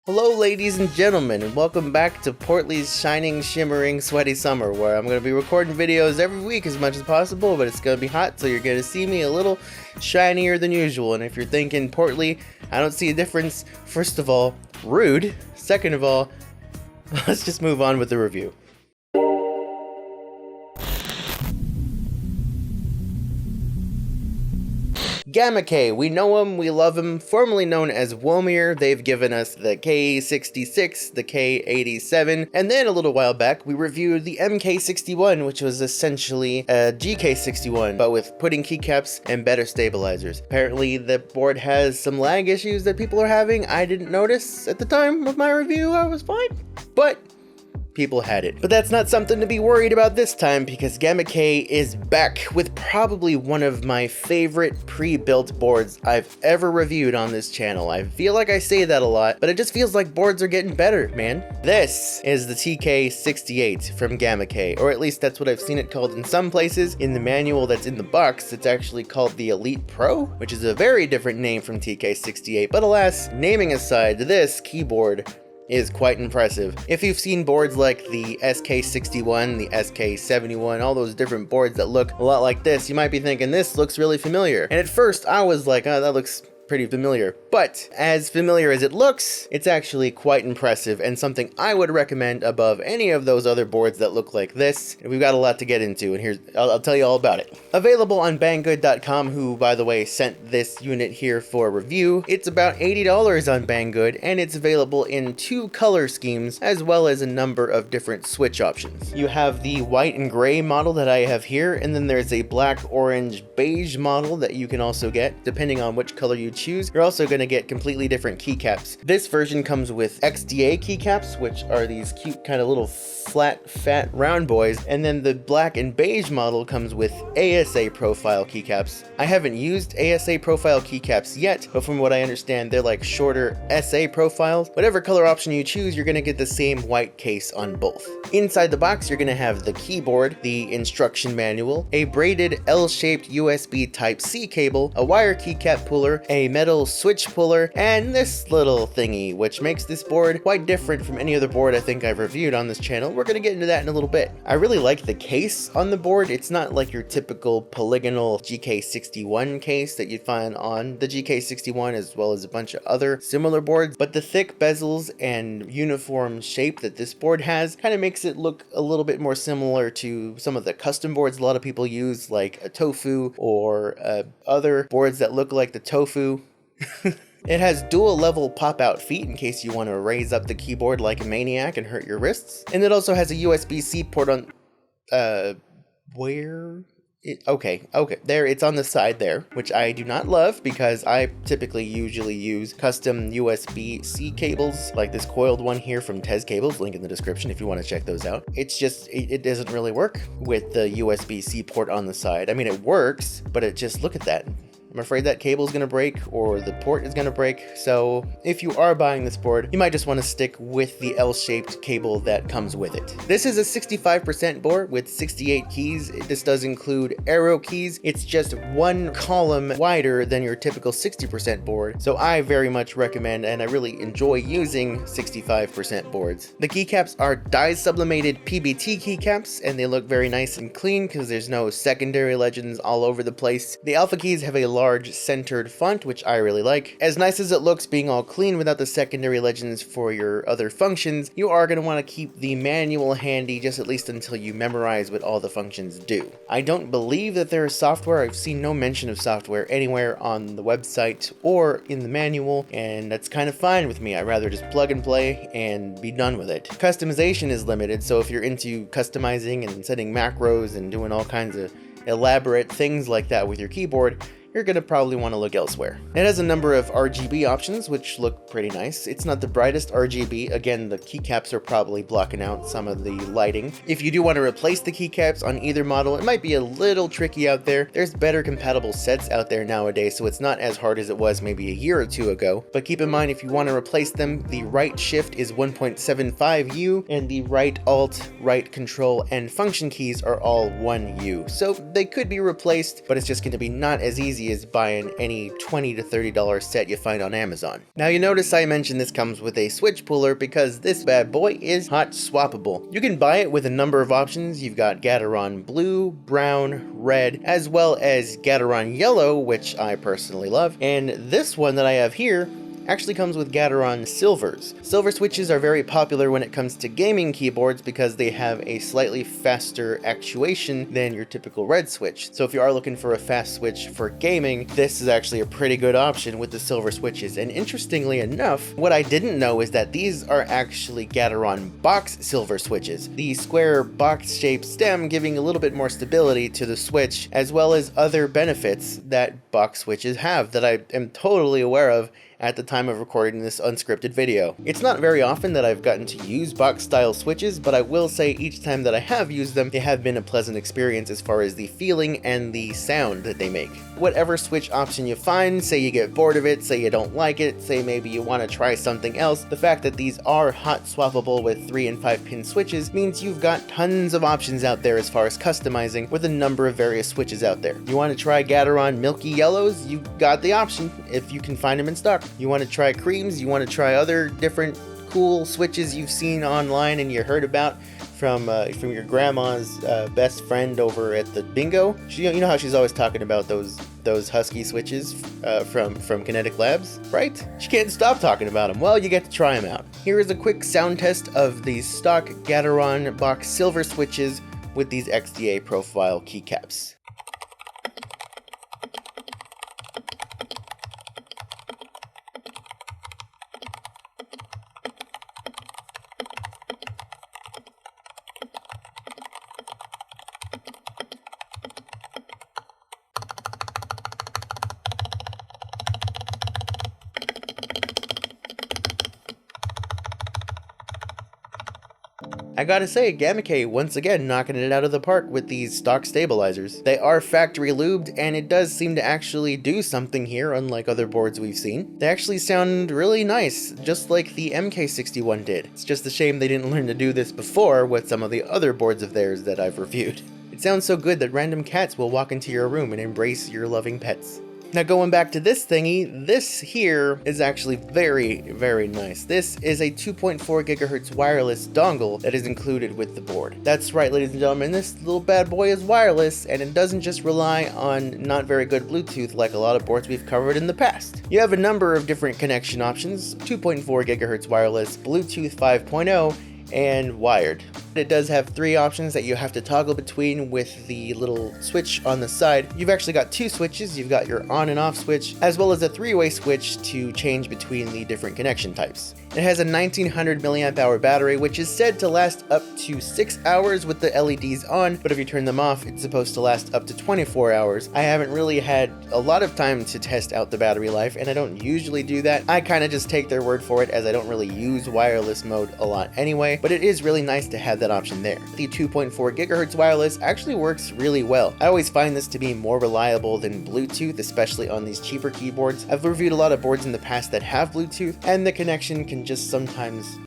Hello ladies and gentlemen, and welcome back to Portly's shining, shimmering, sweaty summer, where I'm going to be recording videos every week as much as possible, but it's going to be hot, so you're going to see me a little shinier than usual. And if you're thinking, Portly, I don't see a difference, first of all, rude. Second of all, let's just move on with the review. GamaKay, we know him, we love him, formerly known as Womir. They've given us the K66, the K87, and then a little while back we reviewed the MK61, which was essentially a GK61, but with pudding keycaps and better stabilizers. Apparently the board has some lag issues that people are having. I didn't notice at the time of my review. I was fine, but people had it. But that's not something to be worried about this time, because GamaKay is back with probably one of my favorite pre-built boards I've ever reviewed on this channel. I feel like I say that a lot, but it just feels like boards are getting better, man. This is the TK68 from GamaKay, or at least that's what I've seen it called in some places. In the manual that's in the box, it's actually called the Elite Pro, which is a very different name from TK68, but alas, naming aside, this keyboard is quite impressive. If you've seen boards like the SK61, the SK71, all those different boards that look a lot like this, you might be thinking this looks really familiar. And at first I was like, oh, that looks pretty familiar. But as familiar as it looks, it's actually quite impressive and something I would recommend above any of those other boards that look like this. And we've got a lot to get into, and I'll tell you all about it. Available on Banggood.com, who by the way sent this unit here for review. It's about $80 on Banggood, and it's available in 2 color schemes as well as a number of different switch options. You have the white and gray model that I have here, and then there's a black, orange, beige model that you can also get depending on which color you choose. You're also going to get completely different keycaps. This version comes with XDA keycaps, which are these cute kind of little flat, fat, round boys, and then the black and beige model comes with ASA profile keycaps. I haven't used ASA profile keycaps yet, but from what I understand, they're like shorter SA profiles. Whatever color option you choose, you're going to get the same white case on both. Inside the box, you're going to have the keyboard, the instruction manual, a braided L-shaped USB Type-C cable, a wire keycap puller, a metal switch puller, and this little thingy, which makes this board quite different from any other board I think I've reviewed on this channel. We're going to get into that in a little bit. I really like the case on the board. It's not like your typical polygonal GK61 case that you'd find on the GK61 as well as a bunch of other similar boards, but the thick bezels and uniform shape that this board has kind of makes it look a little bit more similar to some of the custom boards a lot of people use, like a Tofu or other boards that look like the Tofu. It has dual level pop out feet in case you want to raise up the keyboard like a maniac and hurt your wrists. And it also has a USB-C port on, okay, there, it's on the side there, which I do not love because I typically usually use custom USB-C cables, like this coiled one here from Tez Cables, link in the description if you want to check those out. It's just, it doesn't really work with the USB-C port on the side. I mean, it works, but it just, look at that. I'm afraid that cable is going to break, or the port is going to break, so if you are buying this board, you might just want to stick with the L-shaped cable that comes with it. This is a 65% board with 68 keys. This does include arrow keys. It's just 1 column wider than your typical 60% board, so I very much recommend and I really enjoy using 65% boards. The keycaps are dye sublimated PBT keycaps, and they look very nice and clean because there's no secondary legends all over the place. The alpha keys have a large centered font, which I really like. As nice as it looks being all clean without the secondary legends for your other functions, you are going to want to keep the manual handy just at least until you memorize what all the functions do. I don't believe that there is software. I've seen no mention of software anywhere on the website or in the manual, and that's kind of fine with me. I'd rather just plug and play and be done with it. Customization is limited, so if you're into customizing and setting macros and doing all kinds of elaborate things like that with your keyboard, you're going to probably want to look elsewhere. It has a number of RGB options, which look pretty nice. It's not the brightest RGB. Again, the keycaps are probably blocking out some of the lighting. If you do want to replace the keycaps on either model, it might be a little tricky out there. There's better compatible sets out there nowadays, so it's not as hard as it was maybe a year or two ago. But keep in mind, if you want to replace them, the right shift is 1.75U, and the right alt, right control, and function keys are all 1U. So they could be replaced, but it's just going to be not as easy easy as buying any $20 to $30 set you find on Amazon. Now you notice I mentioned this comes with a switch puller because this bad boy is hot swappable. You can buy it with a number of options. You've got Gateron blue, brown, red, as well as Gateron yellow, which I personally love, and this one that I have here actually comes with Gateron Silvers. Silver switches are very popular when it comes to gaming keyboards because they have a slightly faster actuation than your typical red switch. So if you are looking for a fast switch for gaming, this is actually a pretty good option with the silver switches. And interestingly enough, what I didn't know is that these are actually Gateron Box Silver switches. The square box-shaped stem giving a little bit more stability to the switch, as well as other benefits that box switches have that I am totally aware of at the time of recording this unscripted video. It's not very often that I've gotten to use box style switches, but I will say each time that I have used them, they have been a pleasant experience as far as the feeling and the sound that they make. Whatever switch option you find, say you get bored of it, say you don't like it, say maybe you want to try something else, the fact that these are hot swappable with 3 and 5 pin switches means you've got tons of options out there as far as customizing with a number of various switches out there. You want to try Gateron Milky Yellows? You got the option if you can find them in stock. You want to try creams? You want to try other different cool switches you've seen online and you heard about from your grandma's best friend over at the bingo? You know how she's always talking about those husky switches from Kinetic Labs, right? She can't stop talking about them. Well, you get to try them out. Here is a quick sound test of the stock Gateron Box Silver switches with these XDA profile keycaps. I gotta say, GamaKay once again knocking it out of the park with these stock stabilizers. They are factory lubed, and it does seem to actually do something here, unlike other boards we've seen. They actually sound really nice, just like the MK61 did. It's just a shame they didn't learn to do this before with some of the other boards of theirs that I've reviewed. It sounds so good that random cats will walk into your room and embrace your loving pets. Now going back to this thingy, this here is actually very, very nice. This is a 2.4 gigahertz wireless dongle that is included with the board. That's right, ladies and gentlemen, this little bad boy is wireless, and it doesn't just rely on not very good Bluetooth like a lot of boards we've covered in the past. You have a number of different connection options: 2.4 gigahertz wireless, Bluetooth 5.0, and wired. It does have 3 options that you have to toggle between with the little switch on the side. You've actually got 2 switches. You've got your on and off switch, as well as a 3-way switch to change between the different connection types. It has a 1900 milliamp hour battery, which is said to last up to 6 hours with the LEDs on, but if you turn them off, it's supposed to last up to 24 hours. I haven't really had a lot of time to test out the battery life, and I don't usually do that. I kind of just take their word for it, as I don't really use wireless mode a lot anyway, but it is really nice to have that option there. The 2.4 gigahertz wireless actually works really well. I always find this to be more reliable than Bluetooth, especially on these cheaper keyboards. I've reviewed a lot of boards in the past that have Bluetooth, and the connection can just sometimes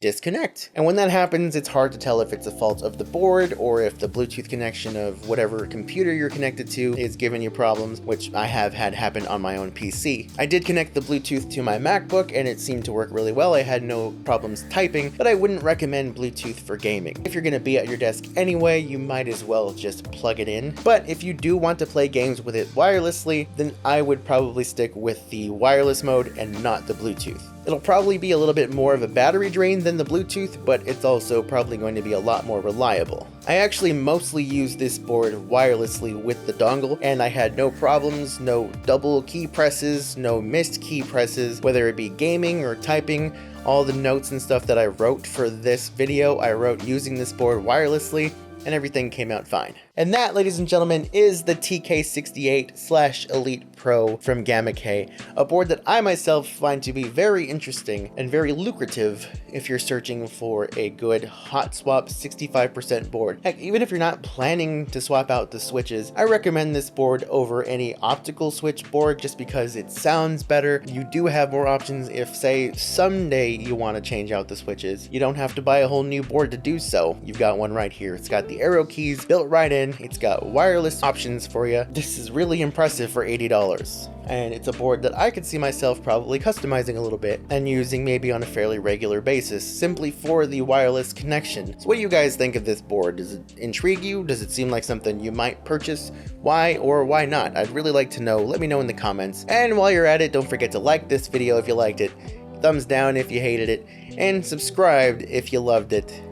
disconnect. And when that happens, it's hard to tell if it's a fault of the board or if the Bluetooth connection of whatever computer you're connected to is giving you problems, which I have had happen on my own PC. I did connect the Bluetooth to my MacBook and it seemed to work really well. I had no problems typing, but I wouldn't recommend Bluetooth for gaming. If you're gonna be at your desk anyway, you might as well just plug it in. But if you do want to play games with it wirelessly, then I would probably stick with the wireless mode and not the Bluetooth. It'll probably be a little bit more of a battery drain than the Bluetooth, but it's also probably going to be a lot more reliable. I actually mostly use this board wirelessly with the dongle, and I had no problems, no double key presses, no missed key presses, whether it be gaming or typing. All the notes and stuff that I wrote for this video, I wrote using this board wirelessly, and everything came out fine. And that, ladies and gentlemen, is the TK68/Elite Pro from GamaKay, a board that I myself find to be very interesting and very lucrative if you're searching for a good hot swap 65% board. Heck, even if you're not planning to swap out the switches, I recommend this board over any optical switch board just because it sounds better. You do have more options if, say, someday you want to change out the switches. You don't have to buy a whole new board to do so. You've got one right here. It's got the arrow keys built right in. in. It's got wireless options for you. This is really impressive for $80. And it's a board that I could see myself probably customizing a little bit and using maybe on a fairly regular basis, simply for the wireless connection. So what do you guys think of this board? Does it intrigue you? Does it seem like something you might purchase? Why or why not? I'd really like to know. Let me know in the comments. And while you're at it, don't forget to like this video if you liked it, thumbs down if you hated it, and subscribe if you loved it.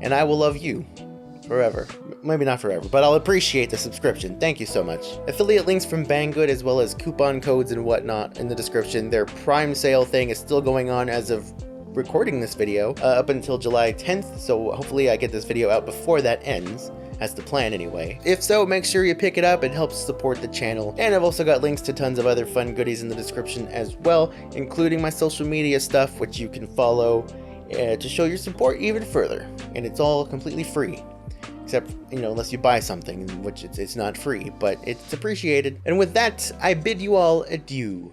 And I will love you forever. Maybe not forever, but I'll appreciate the subscription. Thank you so much. Affiliate links from Banggood as well as coupon codes and whatnot in the description. Their Prime sale thing is still going on as of recording this video up until July 10th, so hopefully I get this video out before that ends. That's the plan anyway. If so, make sure you pick it up. It helps support the channel. And I've also got links to tons of other fun goodies in the description as well, including my social media stuff, which you can follow to show your support even further. And it's all completely free. Except, unless you buy something, which it's not free, but it's appreciated. And with that, I bid you all adieu.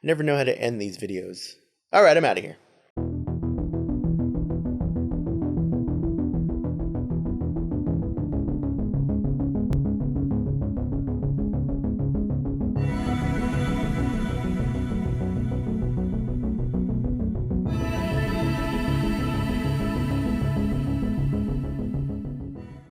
I never know how to end these videos. Alright, I'm out of here.